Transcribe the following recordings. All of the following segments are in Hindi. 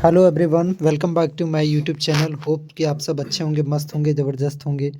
Hello everyone, welcome back to my YouTube channel. Hope कि आप सब अच्छे होंगे, मस्त होंगे, ज़बरदस्त होंगे।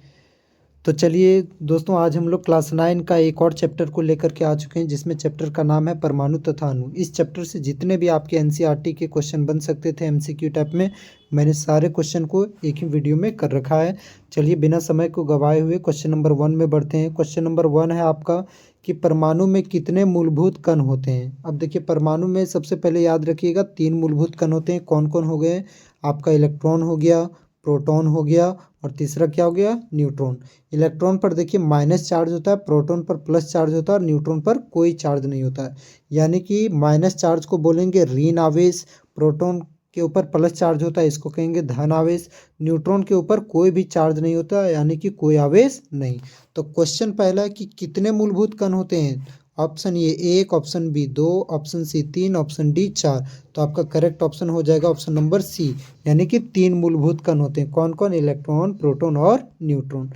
तो चलिए दोस्तों, आज हम लोग क्लास 9 का एक और चैप्टर को लेकर के आ चुके हैं, जिसमें चैप्टर का नाम है परमाणु तथा अणु। इस चैप्टर से जितने भी आपके एनसीईआरटी के क्वेश्चन बन सकते थे एमसीक्यू टाइप में, मैंने सारे क्वेश्चन को एक ही वीडियो में कर रखा है। चलिए बिना समय को गवाए हुए क्वेश्चन नंबर 1 में बढ़ते हैं। क्वेश्चन नंबर 1 है आपका कि परमाणु में कितने मूलभूत कण होते हैं। अब देखिए, परमाणु में सबसे पहले याद रखिएगा 3 मूलभूत कण होते हैं। कौन कौन हो गए? आपका इलेक्ट्रॉन हो गया, प्रोटॉन हो गया, और तीसरा क्या हो गया? न्यूट्रॉन। इलेक्ट्रॉन पर देखिए माइनस चार्ज होता है, प्रोटॉन पर प्लस चार्ज होता है, और न्यूट्रॉन पर कोई चार्ज नहीं होता है। यानी कि माइनस चार्ज को बोलेंगे ऋण आवेश, प्रोटॉन के ऊपर प्लस चार्ज होता है, इसको कहेंगे धन आवेश, न्यूट्रॉन के ऊपर कोई भी चार्ज नहीं होता, यानी कि कोई आवेश नहीं। तो क्वेश्चन पहला है कि कितने मूलभूत कण होते हैं। Option A 1, option B 2, option C 3, option D 4। तो आपका करेक्ट ऑप्शन हो जाएगा ऑप्शन नंबर सी, यानी कि 3 मूलभूत कण होते हैं। कौन कौन? इलेक्ट्रॉन, प्रोटॉन और न्यूट्रॉन।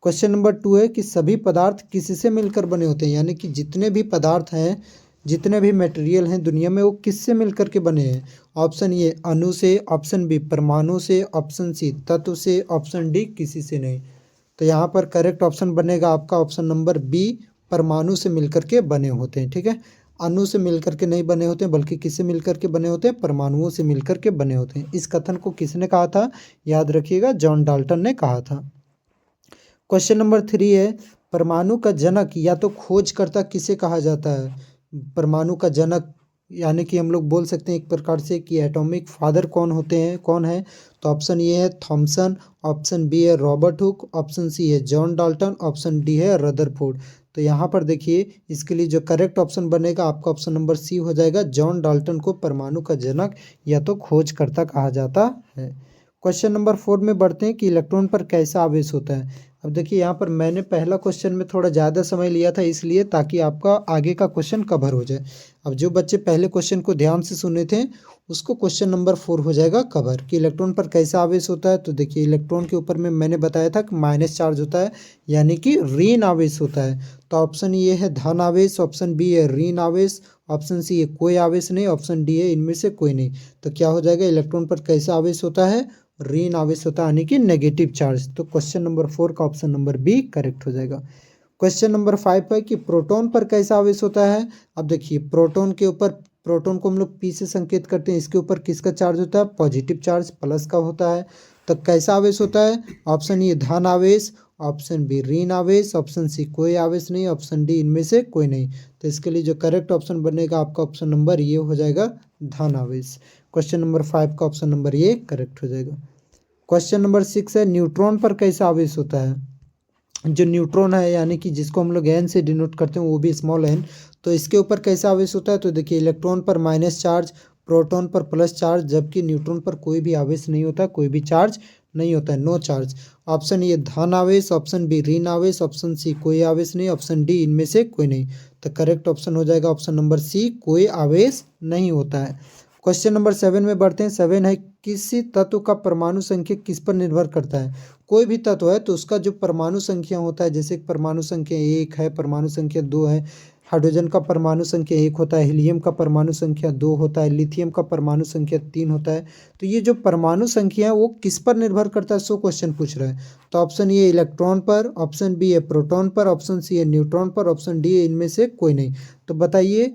क्वेश्चन नंबर 2 है कि सभी पदार्थ किससे मिलकर बने होते हैं, यानी कि जितने भी पदार्थ हैं, जितने भी मटेरियल हैं दुनिया में, वो किससे मिलकर के बने हैं। ऑप्शन ए अणु से, ऑप्शन बी परमाणु से, ऑप्शन सी तत्व से, ऑप्शन डी किसी से नहीं। तो यहाँ पर करेक्ट ऑप्शन बनेगा आपका ऑप्शन नंबर बी, परमाणु से मिलकर के बने होते हैं। ठीक है, अणु से मिलकर के नहीं बने होते हैं, बल्कि किससे मिलकर के बने होते हैं? परमाणुओं से मिलकर के बने होते हैं। इस कथन को किसने कहा था? याद रखिएगा, जॉन डाल्टन ने कहा था। क्वेश्चन नंबर 3 है, परमाणु का जनक या तो खोजकर्ता किसे कहा जाता है। परमाणु का जनक यानी कि हम लोग बोल सकते हैं एक प्रकार से कि एटॉमिक फादर कौन होते हैं, कौन है। तो ऑप्शन ए है थॉमसन, ऑप्शन बी है रॉबर्ट हुक, ऑप्शन सी है जॉन डाल्टन, ऑप्शन डी है रदरफोर्ड। तो यहाँ पर देखिए, इसके लिए जो करेक्ट ऑप्शन बनेगा आपका ऑप्शन नंबर सी हो जाएगा। जॉन डाल्टन को परमाणु का जनक या तो खोजकर्ता कहा जाता है। क्वेश्चन नंबर 4 में बढ़ते हैं कि इलेक्ट्रॉन पर कैसा आवेश होता है। अब देखिए, यहाँ पर मैंने पहला क्वेश्चन में थोड़ा ज़्यादा समय लिया था, इसलिए ताकि आपका आगे का क्वेश्चन कवर हो जाए। अब जो बच्चे पहले क्वेश्चन को ध्यान से सुने थे, उसको क्वेश्चन नंबर 4 हो जाएगा कवर कि इलेक्ट्रॉन पर कैसा आवेश होता है। तो देखिए, इलेक्ट्रॉन के ऊपर में मैंने बताया था कि माइनस चार्ज होता है, यानी कि ऋण आवेश होता है। तो ऑप्शन ये है धन आवेश, ऑप्शन बी है ऋण आवेश, ऑप्शन सी है कोई आवेश नहीं, ऑप्शन डी है इनमें से कोई नहीं। तो क्या हो जाएगा? इलेक्ट्रॉन पर कैसा आवेश होता है? ऋण आवेश होता है, यानी कि नेगेटिव चार्ज। तो क्वेश्चन नंबर 4 का ऑप्शन नंबर बी करेक्ट हो जाएगा। क्वेश्चन नंबर 5 है कि प्रोटॉन पर कैसा आवेश होता है। अब देखिए, प्रोटॉन के ऊपर, प्रोटॉन को हम लोग पी से संकेत करते हैं, इसके ऊपर किसका चार्ज होता है? पॉजिटिव चार्ज, प्लस का होता है। तो कैसा आवेश होता है? ऑप्शन ए धन आवेश, ऑप्शन बी ऋण आवेश, ऑप्शन सी कोई आवेश नहीं, ऑप्शन डी इनमें से कोई नहीं। तो इसके लिए जो करेक्ट ऑप्शन बनेगा आपका ऑप्शन नंबर ये हो जाएगा, धन आवेश। क्वेश्चन नंबर 5 का ऑप्शन नंबर ये करेक्ट हो जाएगा। क्वेश्चन नंबर 6 है, न्यूट्रॉन पर कैसा आवेश होता है। जो न्यूट्रॉन है, यानी कि जिसको हम लोग एन से डिनोट करते हैं, वो भी स्मॉल एन, तो इसके ऊपर कैसा आवेश होता है। तो देखिए, इलेक्ट्रॉन पर माइनस चार्ज, प्रोटॉन पर प्लस चार्ज, जबकि न्यूट्रॉन पर कोई भी आवेश नहीं होता, कोई भी चार्ज नहीं होता है, नो चार्ज। ऑप्शन ये धन आवेश, ऑप्शन बी ऋण आवेश, ऑप्शन सी कोई आवेश नहीं, ऑप्शन डी इनमें से कोई नहीं। तो करेक्ट ऑप्शन हो जाएगा ऑप्शन नंबर सी, कोई आवेश नहीं होता है। क्वेश्चन नंबर 7 में बढ़ते हैं। 7 है, किसी तत्व का परमाणु संख्या किस पर निर्भर करता है। कोई भी तत्व है तो उसका जो परमाणु संख्या होता है, जैसे परमाणु संख्या 1 है, परमाणु संख्या 2 है, हाइड्रोजन का परमाणु संख्या 1 होता है, हीलियम का परमाणु संख्या 2 होता है, लिथियम का परमाणु संख्या 3 होता है। तो ये जो परमाणु संख्या है वो किस पर निर्भर करता है, सो क्वेश्चन पूछ रहा है। तो ऑप्शन ए इलेक्ट्रॉन पर, ऑप्शन बी है प्रोटॉन पर, ऑप्शन सी है न्यूट्रॉन पर, ऑप्शन डी है इनमें से कोई नहीं। तो बताइए,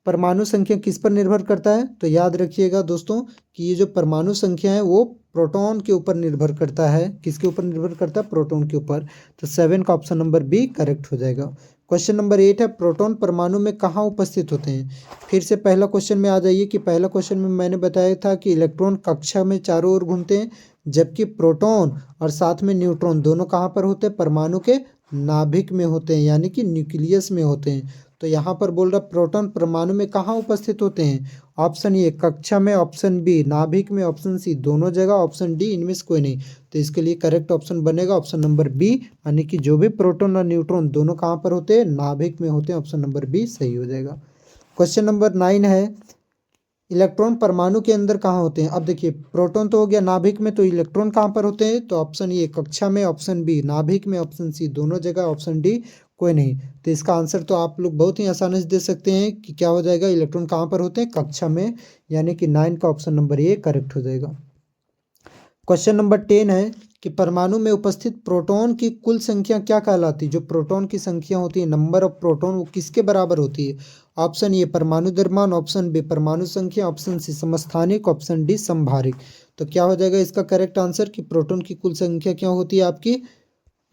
परमाणु संख्या किस पर निर्भर करता है। तो याद रखिएगा दोस्तों कि ये जो परमाणु संख्या है वो प्रोटॉन के ऊपर निर्भर करता है। किसके ऊपर निर्भर करता है? प्रोटॉन के ऊपर। तो 7 का ऑप्शन नंबर बी करेक्ट हो जाएगा। क्वेश्चन नंबर 8 है, प्रोटॉन परमाणु में कहाँ उपस्थित होते हैं। फिर से पहला क्वेश्चन में आ जाइए कि पहला क्वेश्चन में मैंने बताया था कि इलेक्ट्रॉन कक्षा में चारों ओर घूमते हैं, जबकि प्रोटॉन और साथ में न्यूट्रॉन दोनों कहाँ पर होते हैं? परमाणु के नाभिक में होते हैं, यानी कि न्यूक्लियस में होते हैं। तो यहाँ पर बोल रहा प्रोटॉन परमाणु में कहाँ उपस्थित होते हैं। ऑप्शन ए कक्षा में, ऑप्शन बी नाभिक में, ऑप्शन सी दोनों जगह, ऑप्शन डी इनमें से कोई नहीं। तो इसके लिए करेक्ट ऑप्शन बनेगा ऑप्शन नंबर बी, यानी कि जो भी प्रोटॉन और न्यूट्रॉन दोनों कहाँ पर होते हैं? नाभिक में होते हैं। ऑप्शन नंबर बी सही हो जाएगा। क्वेश्चन नंबर 9 है, इलेक्ट्रॉन परमाणु के अंदर कहाँ होते हैं। अब देखिए, प्रोटॉन तो हो गया नाभिक में, तो इलेक्ट्रॉन कहाँ पर होते हैं। तो ऑप्शन ए कक्षा में, ऑप्शन बी नाभिक में, ऑप्शन सी दोनों जगह, ऑप्शन डी कोई नहीं। तो इसका आंसर तो आप लोग बहुत ही आसानी से दे सकते हैं कि क्या हो जाएगा, इलेक्ट्रॉन कहाँ पर होते हैं, कक्षा में, यानी कि 9 का ऑप्शन नंबर ए करेक्ट हो जाएगा। क्वेश्चन नंबर 10 है कि परमाणु में उपस्थित प्रोटॉन की कुल संख्या क्या कहलाती है। जो प्रोटॉन की संख्या होती है, नंबर ऑफ प्रोटॉन, वो किसके बराबर होती है। ऑप्शन ए परमाणु द्रव्यमान, ऑप्शन बी परमाणु संख्या, ऑप्शन सी समस्थानिक, ऑप्शन डी संभारिक। तो क्या हो जाएगा इसका करेक्ट आंसर कि प्रोटॉन की कुल संख्या क्या होती है आपकी,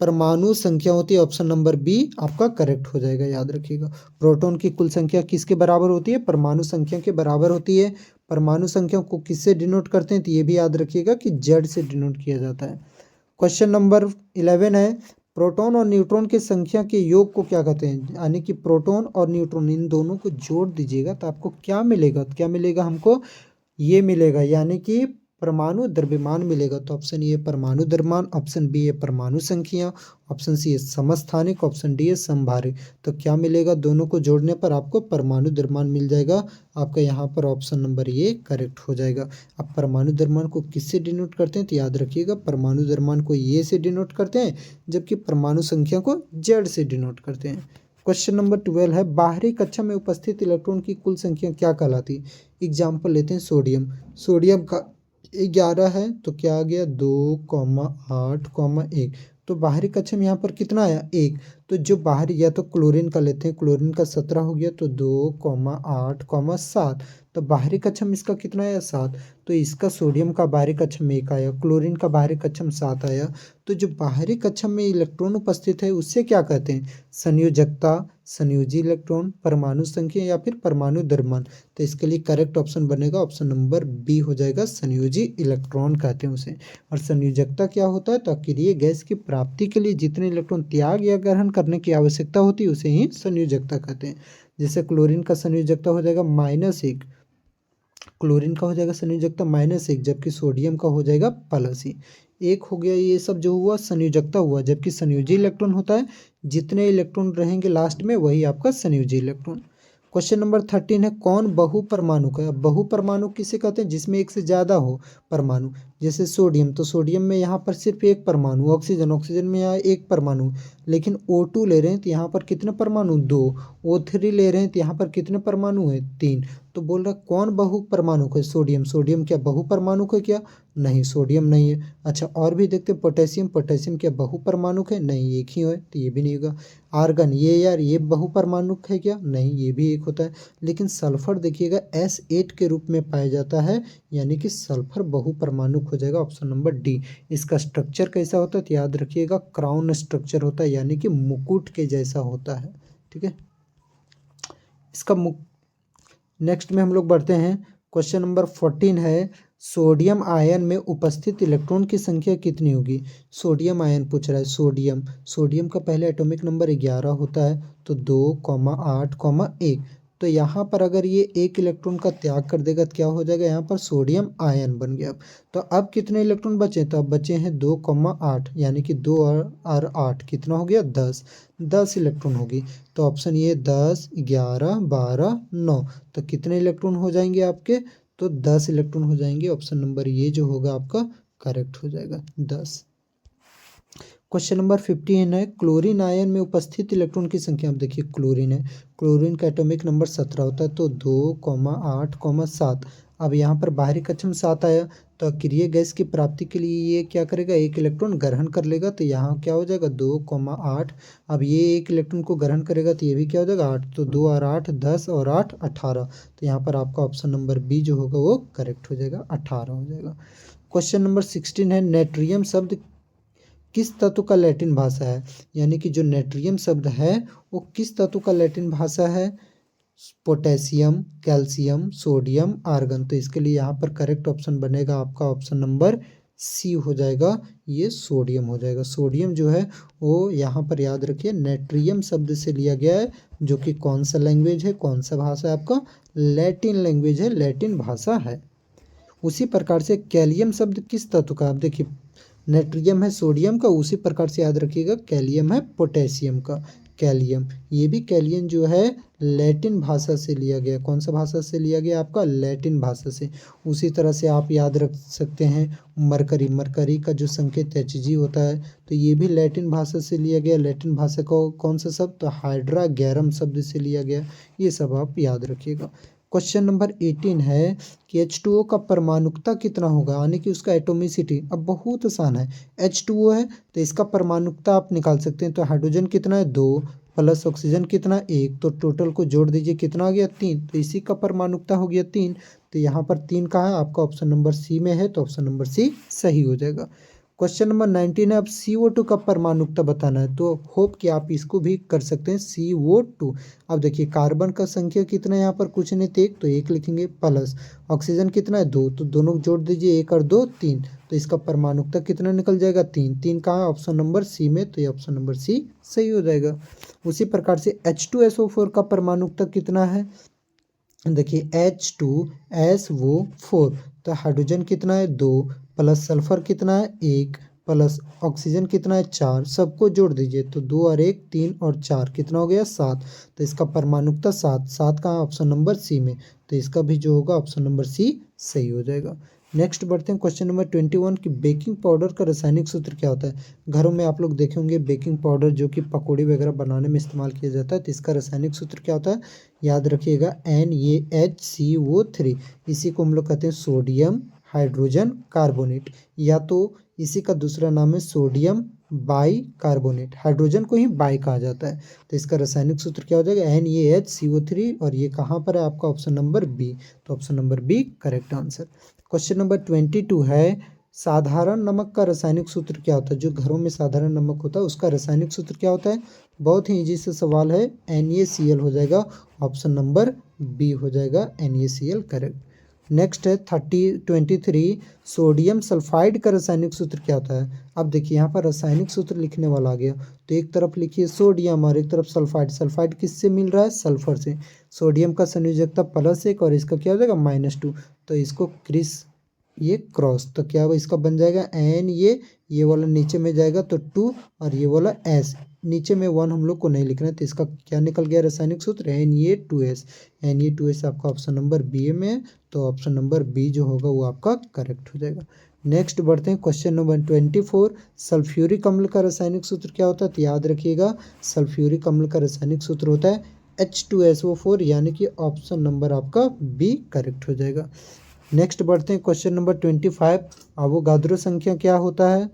परमाणु संख्या होती है। ऑप्शन नंबर बी आपका करेक्ट हो जाएगा, याद रखिएगा। प्रोटॉन की कुल संख्या किसके बराबर होती है, परमाणु संख्या के बराबर होती है। परमाणु संख्या को किससे डिनोट करते हैं, तो ये भी याद रखिएगा कि जेड से डिनोट किया जाता है। क्वेश्चन नंबर 11 है, प्रोटॉन और न्यूट्रॉन की संख्या के योग को क्या कहते हैं। यानी कि प्रोटॉन और न्यूट्रॉन इन दोनों को जोड़ दीजिएगा तो आपको क्या मिलेगा, तो क्या मिलेगा हमको, ये मिलेगा, यानी कि परमाणु द्रव्यमान मिलेगा। तो ऑप्शन ए परमाणु द्रव्यमान, ऑप्शन बी है परमाणु संख्या, ऑप्शन सी है समस्थानिक, ऑप्शन डी है संभारिक। तो क्या मिलेगा, दोनों को जोड़ने पर आपको परमाणु द्रव्यमान मिल जाएगा। आपका यहाँ पर ऑप्शन नंबर ए करेक्ट हो जाएगा। अब परमाणु द्रव्यमान को किससे डिनोट करते हैं, तो याद रखिएगा परमाणु द्रव्यमान को ए से डिनोट करते हैं, जबकि परमाणु संख्या को जेड से डिनोट करते हैं। क्वेश्चन नंबर 12 है, बाहरी कक्षा में उपस्थित इलेक्ट्रॉन की कुल संख्या क्या कहलाती है। एग्जाम्पल लेते हैं सोडियम। सोडियम का 11 है, तो क्या आ गया 2,8,1। तो बाहरी कक्षा में यहाँ पर कितना आया, 1। तो जो बाहरी, या तो क्लोरीन का लेते हैं, क्लोरीन का 17 हो गया, तो 2,8,7। तो बाहरी कक्षा में इसका कितना आया, 7। तो इसका सोडियम का बाहरी कक्षा में 1 आया, क्लोरीन का बाहरी कक्षा में 7 आया। तो जो बाहरी कक्षा में इलेक्ट्रॉन उपस्थित है उससे क्या कहते हैं, संयोजकता, संयोजी इलेक्ट्रॉन, परमाणु संख्या, या फिर परमाणु द्रव्यमान। तो इसके लिए करेक्ट ऑप्शन बनेगा ऑप्शन नंबर बी हो जाएगा, संयोजी इलेक्ट्रॉन कहते हैं उसे। और संयोजकता क्या होता है, तो अक्रिय गैस की प्राप्ति के लिए जितने इलेक्ट्रॉन त्याग या ग्रहण करने की आवश्यकता होती है उसे ही संयोजकता कहते हैं। जैसे क्लोरीन का संयोजकता हो जाएगा -1, क्लोरीन का हो जाएगा संयोजकता -1, जबकि सोडियम का हो जाएगा +1। एक हो गया, ये सब जो हुआ संयोजकता हुआ, जबकि संयोजी इलेक्ट्रॉन होता है जितने इलेक्ट्रॉन रहेंगे लास्ट में वही आपका संयोजी इलेक्ट्रॉन। क्वेश्चन नंबर 13 है, कौन बहुपरमाणु का। बहुपरमाणु किसे कहते हैं, जिसमें एक से ज़्यादा हो परमाणु। जैसे सोडियम, तो सोडियम में यहाँ पर सिर्फ एक परमाणु, ऑक्सीजन, ऑक्सीजन में यहाँ एक परमाणु। लेकिन O2 ले रहे हैं तो यहाँ पर कितने परमाणु, 2। O3 ले रहे हैं तो यहाँ पर कितने परमाणु है, 3। तो बोल रहा कौन बहुपरमाणु है, सोडियम। सोडियम क्या बहुपरमाणु है क्या, नहीं सोडियम नहीं है। अच्छा और भी देखते हैं, पोटेशियम, पोटेशियम क्या बहुपरमाणु है, नहीं एक ही है, तो ये भी नहीं होगा। आर्गन, ये यार ये बहुपरमाणु है क्या, नहीं ये भी एक होता है। लेकिन सल्फर देखिएगा S8 के रूप में पाया जाता है, यानी कि सल्फर बहुपरमाणु हो जाएगा, ऑप्शन नंबर डी। इसका स्ट्रक्चर कैसा होता है, तो याद रखिएगा क्राउन स्ट्रक्चर होता है, यानी कि मुकुट के जैसा होता है। ठीक है, इसका नेक्स्ट में हम लोग बढ़ते हैं। क्वेश्चन नंबर 14 है, सोडियम आयन में उपस्थित इलेक्ट्रॉन की संख्या कितनी होगी। सोडियम आयन पूछ रहा है, सोडियम, सोडियम का पहले एटॉमिक नंबर 11 होता है, तो 2,8,1। तो यहाँ पर अगर ये एक इलेक्ट्रॉन का त्याग कर देगा तो क्या हो जाएगा, यहाँ पर सोडियम आयन बन गया। तो अब कितने इलेक्ट्रॉन बचे, तो अब बचे हैं 2,8, यानी कि 2 और 8 कितना हो गया, 10 इलेक्ट्रॉन होगी। तो ऑप्शन ये 10, 11, 12, 9। तो कितने इलेक्ट्रॉन हो जाएंगे आपके, तो 10 इलेक्ट्रॉन हो जाएंगे। ऑप्शन नंबर ये जो होगा आपका करेक्ट हो जाएगा, 10। क्वेश्चन नंबर 15 है, क्लोरीन आयन में उपस्थित इलेक्ट्रॉन की संख्या। आप देखिए क्लोरीन है, क्लोरीन का एटॉमिक नंबर 17 होता है, तो 2,8,7। अब यहाँ पर बाहरी कक्षा में 7 आया, तो अक्रिय गैस की प्राप्ति के लिए ये क्या करेगा, एक इलेक्ट्रॉन ग्रहण कर लेगा, तो यहाँ क्या हो जाएगा 2,8। अब ये एक इलेक्ट्रॉन को ग्रहण करेगा तो ये भी क्या हो जाएगा 8। तो 2 और 8 10 और 8 18। तो यहाँ पर आपका ऑप्शन नंबर बी जो होगा वो करेक्ट हो जाएगा, 18 हो जाएगा। क्वेश्चन नंबर 16 है, नेट्रियम शब्द किस तत्व का लैटिन भाषा है। यानी कि जो नेट्रियम शब्द है वो किस तत्व का लैटिन भाषा है, पोटेशियम, कैल्शियम, सोडियम, आर्गन। तो इसके लिए यहाँ पर करेक्ट ऑप्शन बनेगा आपका ऑप्शन नंबर सी हो जाएगा, ये सोडियम हो जाएगा। सोडियम जो है वो यहाँ पर याद रखिए नेट्रियम शब्द से लिया गया है, जो कि कौन सा लैंग्वेज है, कौन सा भाषा है आपका, लैटिन लैंग्वेज है, लैटिन भाषा है। उसी प्रकार से कैलियम शब्द किस तत्व का, आप देखिए नेट्रियम है सोडियम का, उसी प्रकार से याद रखिएगा कैलियम है पोटेशियम का। कैलियम। ये भी कैलियम जो है लैटिन भाषा से लिया गया। कौन सा भाषा से लिया गया? आपका लैटिन भाषा से। उसी तरह से आप याद रख सकते हैं मरकरी। मरकरी का जो संकेत Hg होता है तो ये भी लैटिन भाषा से लिया गया। लैटिन भाषा को कौन सा शब्द? तो हाइड्रा गैरम शब्द से लिया गया। ये सब आप याद रखिएगा। क्वेश्चन नंबर 18 है कि H2O का परमाणुकता कितना होगा, यानी कि उसका एटोमिसिटी। अब बहुत आसान है, H2O है तो इसका परमाणुकता आप निकाल सकते हैं। तो हाइड्रोजन कितना है? 2 प्लस ऑक्सीजन कितना? 1, तो टोटल को जोड़ दीजिए, कितना आ गया? 3। तो इसी का परमाणुकता हो गया 3। तो यहाँ पर 3 कहाँ है? आपका ऑप्शन नंबर सी में है, तो ऑप्शन नंबर सी सही हो जाएगा। क्वेश्चन नंबर 19 है, अब CO2 का परमाणुकता बताना है। तो होप कि आप इसको भी कर सकते हैं। CO2, अब देखिए कार्बन का संख्या कितना है यहाँ पर? कुछ नहीं थे, तो 1 लिखेंगे, प्लस ऑक्सीजन कितना है? 2, तो दोनों जोड़ दीजिए, 1 और 2 3। तो इसका परमाणुकता कितना निकल जाएगा? 3। 3 कहाँ है? ऑप्शन नंबर सी में, तो ये ऑप्शन नंबर सी सही हो जाएगा। उसी प्रकार से H2SO4 का परमाणुकता कितना है? देखिए H2SO4, तो हाइड्रोजन कितना है? 2 प्लस सल्फर कितना है? 1 प्लस ऑक्सीजन कितना है? 4। सबको जोड़ दीजिए, तो 2 और 1 3 और 4 कितना हो गया? 7। तो इसका परमाणुकता 7। 7 का ऑप्शन नंबर सी में, तो इसका भी जो होगा ऑप्शन नंबर सी सही हो जाएगा। नेक्स्ट बढ़ते हैं क्वेश्चन नंबर 21 की बेकिंग पाउडर का रासायनिक सूत्र क्या होता है? घरों में आप लोग देखे होंगे बेकिंग पाउडर जो कि पकौड़ी वगैरह बनाने में इस्तेमाल किया जाता है। तो इसका रासायनिक सूत्र क्या होता है? याद रखिएगा NaHCO3। इसी को हम लोग कहते हैं सोडियम हाइड्रोजन कार्बोनेट, या तो इसी का दूसरा नाम है सोडियम बाई कार्बोनेट। हाइड्रोजन को ही बाई कहा जाता है। तो इसका रासायनिक सूत्र क्या हो जाएगा? NaHCO3, और ये कहाँ पर है? आपका ऑप्शन नंबर बी, तो option number B correct answer. Question number 22 है, साधारण नमक का रासायनिक सूत्र क्या होता है? जो घरों में साधारण नमक होता है उसका रासायनिक सूत्र क्या होता है? बहुत ही इजी से सवाल है, NaCl हो जाएगा, ऑप्शन नंबर बी हो जाएगा, NaCl करेक्ट। नेक्स्ट है 23 सोडियम सल्फाइड का रासायनिक सूत्र क्या होता है? अब देखिए यहाँ पर रासायनिक सूत्र लिखने वाला आ गया, तो एक तरफ लिखिए सोडियम और एक तरफ सल्फाइड। सल्फाइड किससे मिल रहा है? सल्फर से। सोडियम का संयोजकता +1 और इसका क्या हो जाएगा? -2। तो इसको ये क्रॉस, तो क्या इसका बन जाएगा N, ये वाला नीचे में जाएगा तो 2, और ये वाला S, नीचे में 1 हम लोग को नहीं लिखना है। तो इसका क्या निकल गया रासायनिक सूत्र? Na2S। Na2S आपका ऑप्शन नंबर बी में है, तो ऑप्शन नंबर बी जो होगा वो आपका करेक्ट हो जाएगा। नेक्स्ट बढ़ते हैं क्वेश्चन नंबर 24, सल्फ्यूरिक अम्ल का रासायनिक सूत्र क्या होता है? तो याद रखिएगा सल्फ्यूरिक अम्ल का रासायनिक सूत्र होता है H2SO4, यानी कि ऑप्शन नंबर आपका बी करेक्ट हो जाएगा। नेक्स्ट बढ़ते हैं क्वेश्चन नंबर 25, अवोगाद्रो संख्या क्या होता है?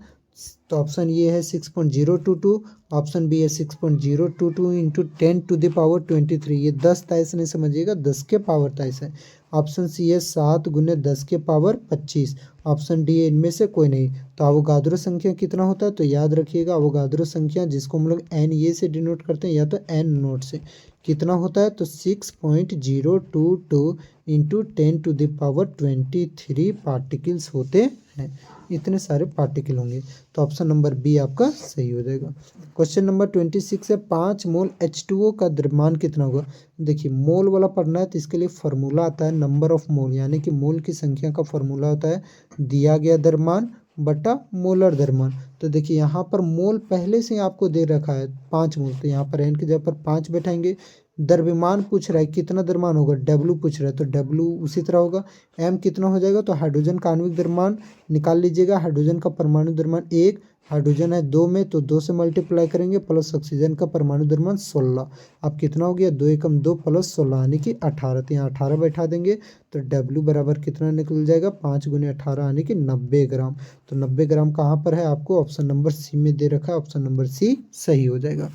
तो ऑप्शन ये है 6.022, ऑप्शन बी है 6.022 इंटू 10⁻23। ये 10 ताइस नहीं समझिएगा, 10 के पावर ताइस है। ऑप्शन सी है 7 × 10 के पावर 25, ऑप्शन डी है इनमें से कोई नहीं। तो अवोगाद्रो संख्या कितना होता है? तो याद रखिएगा अवोगाद्रो संख्या जिसको हम लोग Na से डिनोट करते हैं या तो N नोट से, कितना होता है? तो 6.022 इंटू 10⁻23 पार्टिकल्स होते हैं। इतने सारे पार्टिकल होंगे, तो ऑप्शन नंबर बी आपका सही हो जाएगा। क्वेश्चन नंबर 26 है, 5 मोल H2O का द्रव्यमान कितना होगा? देखिए मोल वाला पढ़ना है तो इसके लिए फार्मूला आता है नंबर ऑफ मोल, यानी कि मोल की संख्या का फार्मूला होता है दिया गया द्रव्यमान बटा मोलर द्रव्यमान। तो देखिए यहाँ पर मोल पहले से आपको दे रखा है 5 मोल, तो यहाँ पर n की जगह पर 5 बैठाएंगे। द्रव्यमान पूछ रहा है कितना द्रव्यमान होगा? W पूछ रहा है, तो W उसी तरह होगा। M कितना हो जाएगा? तो हाइड्रोजन का आणविक द्रव्यमान निकाल लीजिएगा। हाइड्रोजन का परमाणु द्रव्यमान 1, हाइड्रोजन है 2 में, तो 2 से मल्टीप्लाई करेंगे, प्लस ऑक्सीजन का परमाणु द्रव्यमान 16। अब कितना हो गया? 2 एकम 2 प्लस 16 यानी कि 18। तो यहाँ 18 बैठा देंगे, तो W बराबर कितना निकल जाएगा? 5 × 18 यानी कि 90 ग्राम। तो 90 ग्राम कहाँ पर है? आपको ऑप्शन नंबर सी में दे रखा है, ऑप्शन नंबर सी सही हो जाएगा।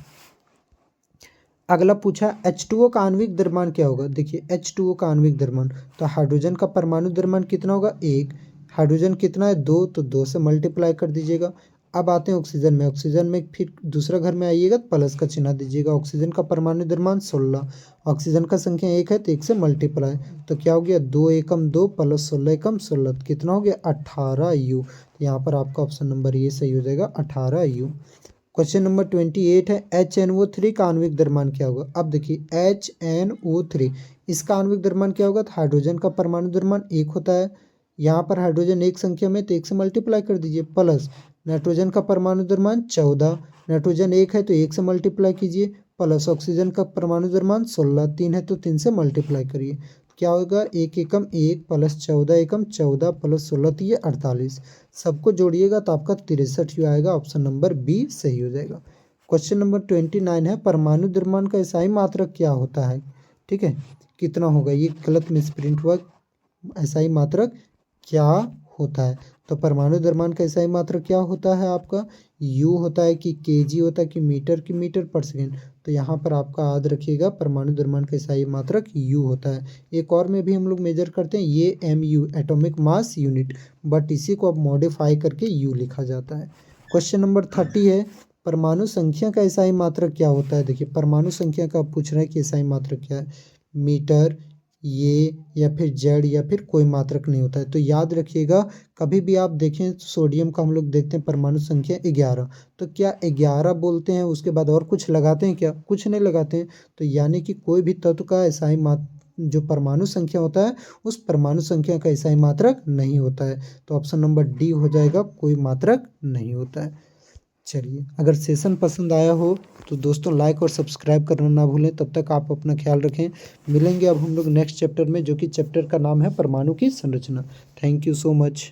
अगला पूछा H2O का आणविक द्रव्यमान क्या होगा? देखिए H2O का आणविक द्रव्यमान, तो हाइड्रोजन का परमाणु द्रव्यमान कितना होगा? 1, हाइड्रोजन कितना है? 2, तो 2 से मल्टीप्लाई कर दीजिएगा। अब आते हैं ऑक्सीजन में। ऑक्सीजन में फिर दूसरा घर में आइएगा तो प्लस का चिन्ह दीजिएगा। ऑक्सीजन का परमाणु द्रव्यमान 16, ऑक्सीजन का संख्या 1 है तो 1 से मल्टीप्लाई, तो क्या हो गया? 2 एकम 2 प्लस 16 एकम 16, कितना हो गया? 18U। यहाँ पर आपका ऑप्शन नंबर ये सही हो जाएगा, 18U। क्वेश्चन नंबर 28 है, HNO3 का आणविक द्रव्यमान क्या होगा? अब देखिए HNO3 इसका आणविक द्रव्यमान क्या होगा? तो हाइड्रोजन का परमाणु द्रव्यमान 1 होता है, यहाँ पर हाइड्रोजन एक संख्या में तो 1 से मल्टीप्लाई कर दीजिए, प्लस नाइट्रोजन का परमाणु द्रव्यमान 14, नाइट्रोजन 1 है तो 1 से मल्टीप्लाई कीजिए, प्लस ऑक्सीजन का परमाणु द्रव्यमान 16, 3 है तो 3 से मल्टीप्लाई करिए, क्या होगा 1 एकम 1 प्लस 14 एकम 14 प्लस 16 तो ये 48, सबको जोड़िएगा तो आपका 63 ही आएगा। ऑप्शन नंबर बी सही हो जाएगा। क्वेश्चन नंबर 29 है, परमाणु द्रव्यमान का एसआई मात्रक क्या होता है। ठीक है, कितना होगा, ये गलत मिसप्रिंट हुआ, एसआई मात्रक क्या होता है। तो परमाणु द्रव्यमान का एसआई मात्रक क्या होता है आपका, यू होता है कि केजी होता है कि मीटर की मीटर पर सेकेंड। तो यहाँ पर आपका याद रखिएगा परमाणु द्रव्यमान का एसआई मात्रक यू होता है। एक और में भी हम लोग मेजर करते हैं, ये M U atomic mass unit, but इसी को अब मॉडिफाई करके यू लिखा जाता है। क्वेश्चन नंबर 30 है, परमाणु संख्या का एसआई मात्रक क्या होता है। देखिए परमाणु संख्या का पूछ रहे हैं कि एसआई मात्रक क्या है, मीटर, ये या फिर जेड या फिर कोई मात्रक नहीं होता है। तो याद रखिएगा कभी भी आप देखें सोडियम का हम लोग देखते हैं परमाणु संख्या 11, तो क्या 11 बोलते हैं उसके बाद और कुछ लगाते हैं क्या, कुछ नहीं लगाते हैं। तो यानी कि कोई भी तत्व का एसआई जो परमाणु संख्या होता है उस परमाणु संख्या का एसआई मात्रक नहीं होता है। तो ऑप्शन नंबर डी हो जाएगा, कोई मात्रक नहीं होता है। चलिए, अगर सेशन पसंद आया हो तो दोस्तों लाइक और सब्सक्राइब करना ना भूलें। तब तक आप अपना ख्याल रखें। मिलेंगे अब हम लोग नेक्स्ट चैप्टर में, जो कि चैप्टर का नाम है परमाणु की संरचना। Thank you so much.